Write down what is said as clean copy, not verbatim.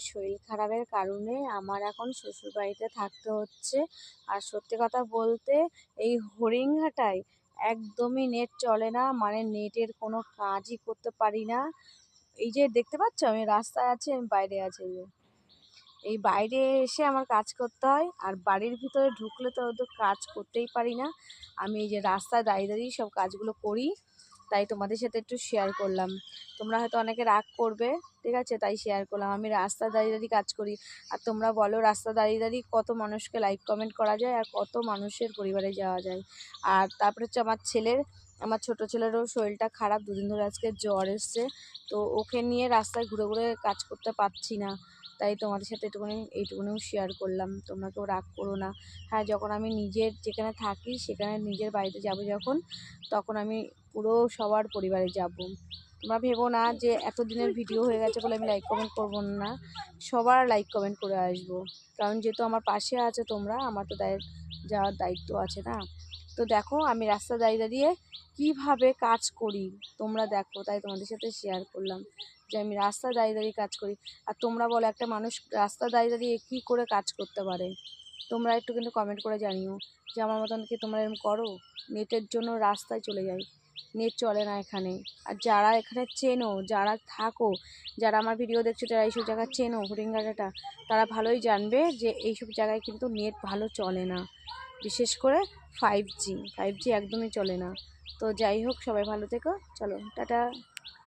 শরীর খারাপের কারণে আমার এখন শ্বশুরবাড়িতে থাকতে হচ্ছে। আর সত্যি কথা বলতে এই হরিণঘাটায় একদমই নেট চলে না, মানে নেটের কোনো কাজই করতে পারি না। এই যে দেখতে পাচ্ছ আমি রাস্তায় আছি, আমি বাইরে আছি, এই বাইরে এসে আমার কাজ করতে হয়, আর বাড়ির ভিতরে ঢুকলে তো কাজ করতেই পারি না। আমি এই যে রাস্তায় দাঁড়িয়ে দাঁড়িয়ে সব কাজগুলো করি, তাই তোমাদের সাথে একটু শেয়ার করলাম। তোমরা হয়তো অনেকে রাগ করবে, ঠিক আছে, তাই শেয়ার করলাম। আমি রাস্তায় দাঁড়িয়ে দাঁড়িয়ে কাজ করি, আর তোমরা বলো রাস্তা দাঁড়িয়ে দাঁড়িয়ে কত মানুষকে লাইক কমেন্ট করা যায় আর কত মানুষের পরিবারে যাওয়া যায়। আর তারপরে হচ্ছে আমার ছোট ছেলেরও শরীরটা খারাপ, দুদিন ধরে আজকে জ্বর এসছে, তো ওকে নিয়ে রাস্তায় ঘুরে ঘুরে কাজ করতে পারছি না, তাই তোমাদের সাথে এইটুকুনিও শেয়ার করলাম। তোমরা কেউ রাগ করো না। হ্যাঁ, যখন আমি নিজের যেখানে থাকি সেখানে নিজের বাড়িতে যাব যখন, তখন আমি পুরো সবার পরিবারে যাব। তোমরা ভেবো না যে এতদিনের ভিডিও হয়ে গেছে বলে আমি লাইক কমেন্ট করবো না, সবার লাইক কমেন্ট করে আসবো, কারণ যেহেতু আমার পাশে আছে তোমরা, আমার তো যাওয়ার দায়িত্ব আছে না। তো দেখো আমি রাস্তা দাঁড়িয়ে দাঁড়িয়ে কীভাবে কাজ করি তোমরা দেখো, তাই তোমাদের সাথে শেয়ার করলাম যে আমি রাস্তা দাঁড়িয়ে দাঁড়িয়ে কাজ করি। আর তোমরা বলো একটা মানুষ রাস্তা দাঁড়িয়ে দাঁড়িয়ে কী করে কাজ করতে পারে, তোমরা একটু কিন্তু কমেন্ট করে জানিও যে আমার মতন কি তোমরা এরকম করো। নেটের জন্য রাস্তায় চলে যাই, নেট চলে না এখানে। আর যারা এখানে চেনো, যারা থাকো, যারা আমার ভিডিও দেখছো, যারা এইসব জায়গায় চেনো হরিণঘাটাটা, তারা ভালোই জানবে যে এইসব জায়গায় কিন্তু নেট ভালো চলে না, বিশেষ করে 5G একদমই চলে না। তো যাই হোক, সবাই ভালো থেকো, চলো টাটা।